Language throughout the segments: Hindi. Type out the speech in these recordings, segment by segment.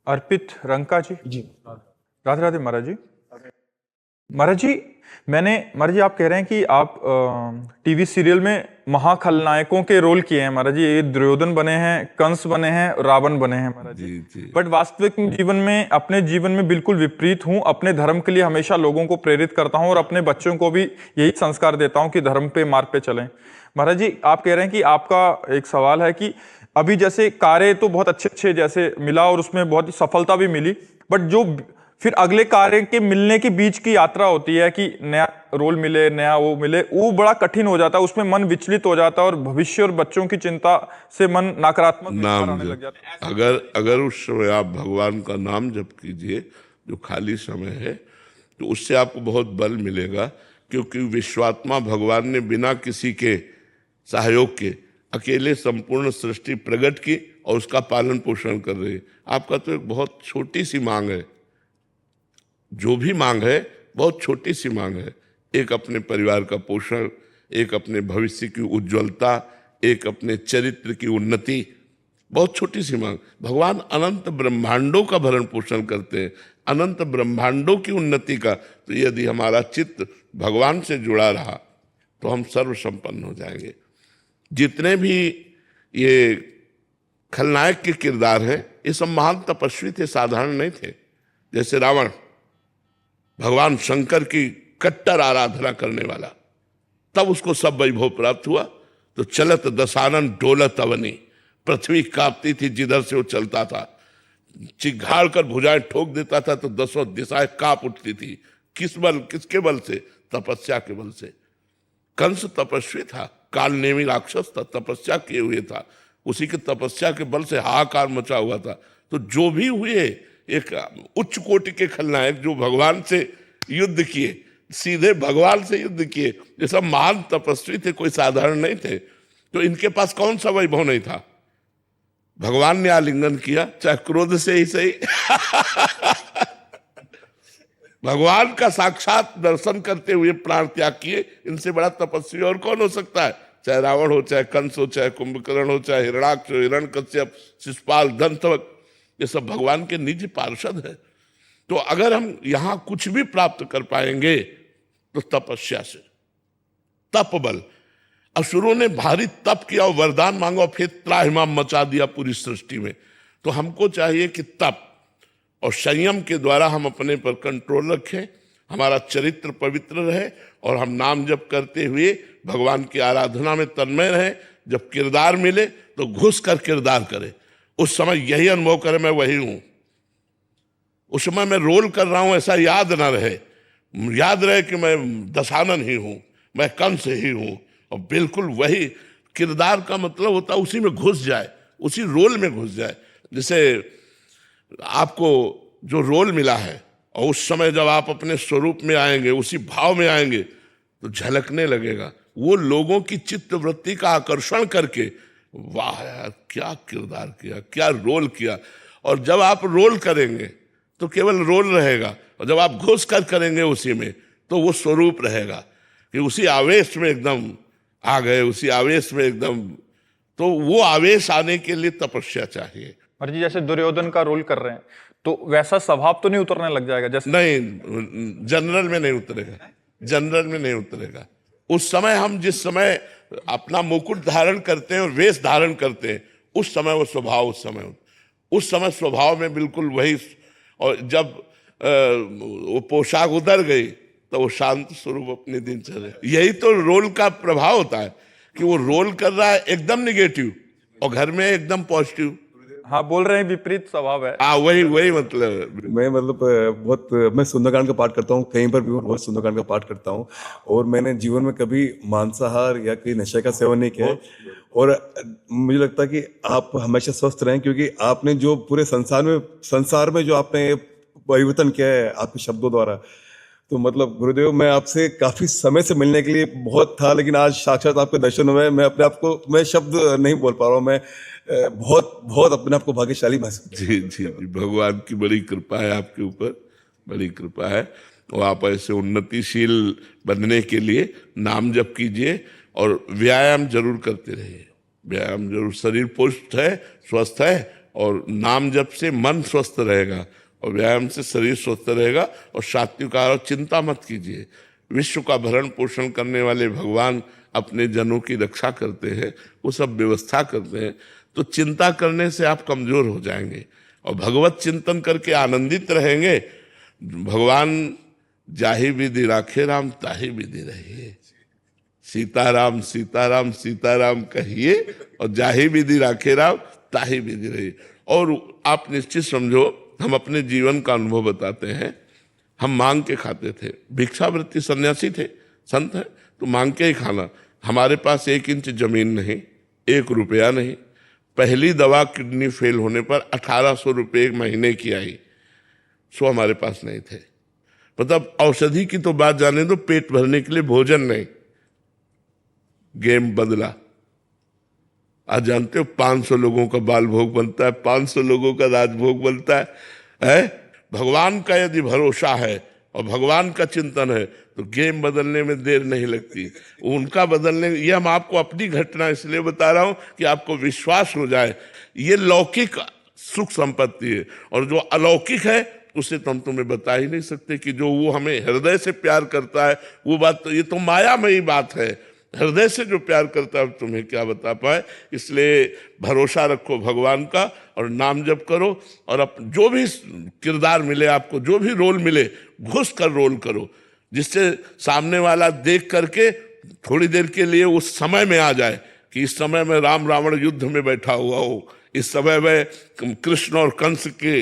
अर्पित रंका जी। जी राधे राधे महाराज जी। महाराज जी, महाराज जी आप कह रहे हैं कि आप टीवी सीरियल में महाखलनायकों के रोल किए हैं महाराज जी। ये दुर्योधन बने हैं, कंस बने हैं, रावण बने हैं महाराज जी। बट वास्तविक जीवन में, अपने जीवन में बिल्कुल विपरीत हूँ। अपने धर्म के लिए हमेशा लोगों को प्रेरित करता हूँ और अपने बच्चों को भी यही संस्कार देता हूँ कि धर्म पे, मार्ग पे चलें। महाराज जी आप कह रहे हैं कि आपका एक सवाल है कि अभी जैसे कार्य तो बहुत अच्छे अच्छे जैसे मिला और उसमें बहुत ही सफलता भी मिली, बट जो फिर अगले कार्य के मिलने के बीच की यात्रा होती है कि नया रोल मिले, नया वो मिले, वो बड़ा कठिन हो जाता है। उसमें मन विचलित हो जाता है और भविष्य और बच्चों की चिंता से मन नकारात्मक विचार आने लग जाता है। अगर उस समय आप भगवान का नाम जप कीजिए, जो खाली समय है, तो उससे आपको बहुत बल मिलेगा, क्योंकि विश्वात्मा भगवान ने बिना किसी के सहयोग के अकेले संपूर्ण सृष्टि प्रकट की और उसका पालन पोषण कर रही है। आपका तो एक बहुत छोटी सी मांग है, जो भी मांग है बहुत छोटी सी मांग है। एक अपने परिवार का पोषण, एक अपने भविष्य की उज्ज्वलता, एक अपने चरित्र की उन्नति, बहुत छोटी सी मांग। भगवान अनंत ब्रह्मांडों का भरण पोषण करते हैं, अनंत ब्रह्मांडों की उन्नति का। तो यदि हमारा चित्त भगवान से जुड़ा रहा तो हम सर्व संपन्न हो जाएंगे। जितने भी ये खलनायक के किरदार हैं, ये सब महान तपस्वी थे, साधारण नहीं थे। जैसे रावण, भगवान शंकर की कट्टर आराधना करने वाला, तब उसको सब वैभव प्राप्त हुआ। तो चलत दशानन डोलत अवनी, पृथ्वी कांपती थी जिधर से वो चलता था। चिघाड़ कर भुजाएं ठोक देता था तो दसों दिशाएं कांप उठती थी। किसके बल से? तपस्या के बल से। कंस तपस्वी था, कालनेमी राक्षस था, तपस्या किए हुए था, उसी के तपस्या के बल से हाहाकार मचा हुआ था। तो जो भी हुए, एक उच्च कोटि के खलनायक जो भगवान से युद्ध किए, सीधे भगवान से युद्ध किए, ये सब महान तपस्वी थे, कोई साधारण नहीं थे। तो इनके पास कौन सा वैभव नहीं था? भगवान ने आलिंगन किया, चाहे क्रोध से ही सही भगवान का साक्षात दर्शन करते हुए प्राण त्याग किए। इनसे बड़ा तपस्वी और कौन हो सकता है? चाहे रावण हो, चाहे कंस हो, चाहे कुंभकर्ण हो, चाहे हिरणाक्ष हो, हिरण्यकश्यप, शिशुपाल, दंतवक्र, ये सब भगवान के निज पार्षद है। तो अगर हम यहां कुछ भी प्राप्त कर पाएंगे तो तपस्या से, तप बल। असुरों ने भारी तप किया और वरदान मांगा और फिर त्राहिमाम मचा दिया पूरी सृष्टि में। तो हमको चाहिए कि तप और संयम के द्वारा हम अपने पर कंट्रोल रखें, हमारा चरित्र पवित्र रहे और हम नाम जप करते हुए भगवान की आराधना में तन्मय रहें। जब किरदार मिले तो घुस कर किरदार करें। उस समय यही अनुभव करें मैं वही हूं, उस समय मैं रोल कर रहा हूं ऐसा याद ना रहे। याद रहे कि मैं दशानन ही हूं, मैं कंस ही हूं, और बिल्कुल वही किरदार का मतलब होता है उसी में घुस जाए, उसी रोल में घुस जाए। जैसे आपको जो रोल मिला है और उस समय जब आप अपने स्वरूप में आएंगे, उसी भाव में आएंगे, तो झलकने लगेगा। वो लोगों की चित्त वृत्ति का आकर्षण करके, वाह यार क्या किरदार किया, क्या रोल किया। और जब आप रोल करेंगे तो केवल रोल रहेगा, और जब आप घुस कर करेंगे उसी में तो वो स्वरूप रहेगा कि उसी आवेश में एकदम आ गए, उसी आवेश में एकदम। तो वो आवेश आने के लिए तपस्या चाहिए। महाराज जी जैसे दुर्योधन का रोल कर रहे हैं तो वैसा स्वभाव तो नहीं उतरने लग जाएगा? जैसे नहीं, जनरल में नहीं उतरेगा, जनरल में नहीं उतरेगा। उस समय हम जिस समय अपना मुकुट धारण करते हैं और वेश धारण करते हैं, उस समय वो स्वभाव, उस समय स्वभाव में बिल्कुल वही। और जब वो पोशाक उतर गई तो वो शांत स्वरूप अपने दिनचर्या। यही तो रोल का प्रभाव होता है कि वो रोल कर रहा है एकदम निगेटिव और घर में एकदम पॉजिटिव। हाँ, बोल रहे हैं विपरीत स्वभाव है। हाँ, वही मतलब। मैं सुंदरकांड का पाठ करता हूँ, कहीं पर भी बहुत सुंदरकांड का पाठ करता हूँ। और मैंने जीवन में कभी मांसाहार या कोई नशे का सेवन नहीं किया। और मुझे लगता है कि आप हमेशा स्वस्थ रहें, क्योंकि आपने जो पूरे संसार में जो आपने परिवर्तन किया है आपके शब्दों द्वारा, तो मतलब गुरुदेव, मैं आपसे काफी समय से मिलने के लिए बहुत था, लेकिन आज साक्षात आपके दर्शन हुए। मैं अपने आप को, मैं शब्द नहीं बोल पा रहा हूँ। मैं बहुत अपने आप को भाग्यशाली महसूस। जी, भगवान की बड़ी कृपा है आपके ऊपर, बड़ी कृपा है। और आप ऐसे उन्नतिशील बनने के लिए नाम जप कीजिए और व्यायाम जरूर करते रहिए। व्यायाम जरूर, शरीर पुष्ट है, स्वस्थ है, और नाम जप से मन स्वस्थ रहेगा और व्यायाम से शरीर स्वस्थ रहेगा। और सात्विक आहार, और चिंता मत कीजिए। विश्व का भरण पोषण करने वाले भगवान अपने जनों की रक्षा करते हैं, वो सब व्यवस्था करते हैं। तो चिंता करने से आप कमजोर हो जाएंगे और भगवत चिंतन करके आनंदित रहेंगे। भगवान जाहि विधि राखे राम ताहि विधि रहिए। सीताराम सीताराम सीताराम कहिए और जाहि विधि राखे राम ताहि विधि रहिए। और आप निश्चित समझो, हम अपने जीवन का अनुभव बताते हैं। हम मांग के खाते थे, भिक्षावृत्ति सन्यासी थे, संत हैं तो मांग के ही खाना। हमारे पास 1 इंच जमीन नहीं, 1 रुपया नहीं। पहली दवा किडनी फेल होने पर 1800 रुपये 1 महीने की आई, सो हमारे पास नहीं थे। मतलब औषधि की तो बात जाने दो, पेट भरने के लिए भोजन नहीं। गेम बदला। आज जानते हो 500 लोगों का बाल भोग बनता है, 500 लोगों का राजभोग बनता है? भगवान का यदि भरोसा है और भगवान का चिंतन है तो गेम बदलने में देर नहीं लगती। उनका बदलने, ये हम आपको अपनी घटना इसलिए बता रहा हूं कि आपको विश्वास हो जाए। ये लौकिक सुख संपत्ति है, और जो अलौकिक है उसे तो हम तुम्हें बता ही नहीं सकते कि जो वो हमें हृदय से प्यार करता है वो बात तो, ये तो मायामयी बात है। हृदय से जो प्यार करता है तुम्हें क्या बता पाए। इसलिए भरोसा रखो भगवान का और नाम जप करो। और जो भी किरदार मिले आपको, जो भी रोल मिले, घुस कर रोल करो, जिससे सामने वाला देख करके थोड़ी देर के लिए उस समय में आ जाए कि इस समय में राम रावण युद्ध में बैठा हुआ हो, इस समय में कृष्ण और कंस के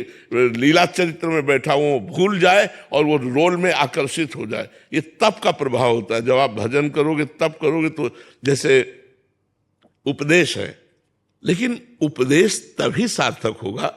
लीला चरित्र में बैठा हुआ, भूल जाए और वो रोल में आकर्षित हो जाए। ये तप का प्रभाव होता है। जब आप भजन करोगे, तप करोगे, तो जैसे उपदेश है, लेकिन उपदेश तभी सार्थक होगा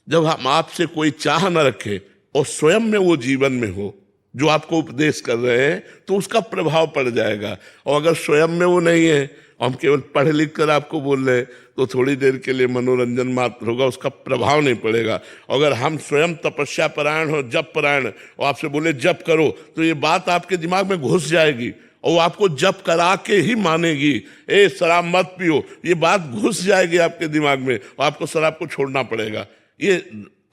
जब हम आपसे कोई चाह न रखे और स्वयं में वो जीवन में हो। जो आपको उपदेश कर रहे हैं तो उसका प्रभाव पड़ जाएगा। और अगर स्वयं में वो नहीं है, हम केवल पढ़ लिख कर आपको बोल रहे हैं, तो थोड़ी देर के लिए मनोरंजन मात्र होगा, उसका प्रभाव नहीं पड़ेगा। अगर हम स्वयं तपस्या परायण हो, जप परायण, और आपसे बोले जप करो, तो ये बात आपके दिमाग में घुस जाएगी और वो आपको जप करा के ही मानेगी। शराब मत पियो, ये बात घुस जाएगी आपके दिमाग में और आपको शराब को छोड़ना पड़ेगा। ये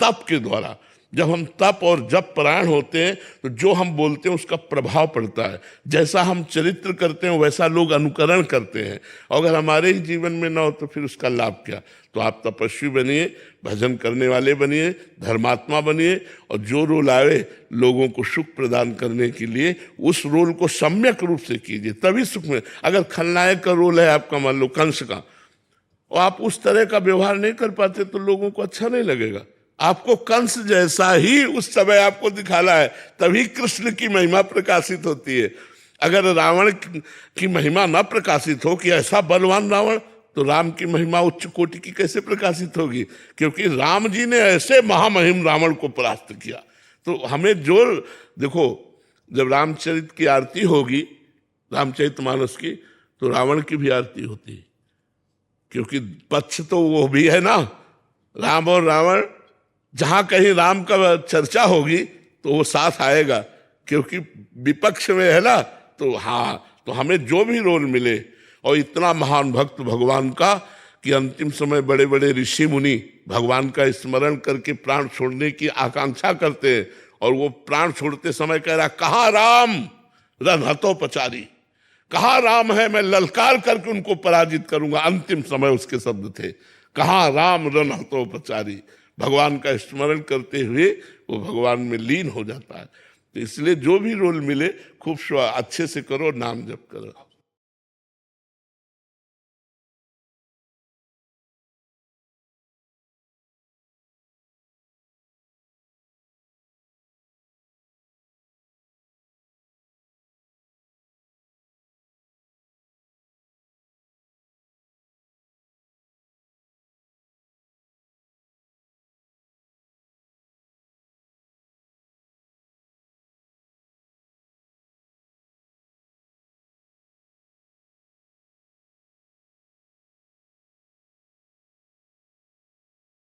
तप के द्वारा, जब हम तप और जप परायण होते हैं तो जो हम बोलते हैं उसका प्रभाव पड़ता है। जैसा हम चरित्र करते हैं वैसा लोग अनुकरण करते हैं। अगर हमारे ही जीवन में ना हो तो फिर उसका लाभ क्या। तो आप तपस्वी बनिए, भजन करने वाले बनिए, धर्मात्मा बनिए, और जो रोल आए लोगों को सुख प्रदान करने के लिए उस रोल को सम्यक रूप से कीजिए, तभी सुख में। अगर खलनायक का रोल है आपका, मान लो कंस का, और आप उस तरह का व्यवहार नहीं कर पाते तो लोगों को अच्छा नहीं लगेगा। आपको कंस जैसा ही उस समय आपको दिखाना है, तभी कृष्ण की महिमा प्रकाशित होती है। अगर रावण की महिमा न प्रकाशित हो कि ऐसा बलवान रावण, तो राम की महिमा उच्च कोटि की कैसे प्रकाशित होगी। क्योंकि राम जी ने ऐसे महामहिम रावण को परास्त किया। तो हमें जो देखो, जब रामचरित की आरती होगी, रामचरितमानस की, तो रावण की भी आरती होती है। क्योंकि पक्ष तो वो भी है ना, राम और रावण। जहां कहीं राम का चर्चा होगी तो वो साथ आएगा, क्योंकि विपक्ष में है ना। तो हाँ, तो हमें जो भी रोल मिले, और इतना महान भक्त भगवान का कि अंतिम समय बड़े बड़े ऋषि मुनि भगवान का स्मरण करके प्राण छोड़ने की आकांक्षा करते हैं, और वो प्राण छोड़ते समय कह रहा, कहाँ राम रणहतोपचारी, कहाँ राम है, मैं ललकार करके उनको पराजित करूंगा। अंतिम समय उसके शब्द थे, कहाँ राम रणहतोपचारी। भगवान का स्मरण करते हुए वो भगवान में लीन हो जाता है। तो इसलिए जो भी रोल मिले खूब अच्छे से करो, नाम जप करो।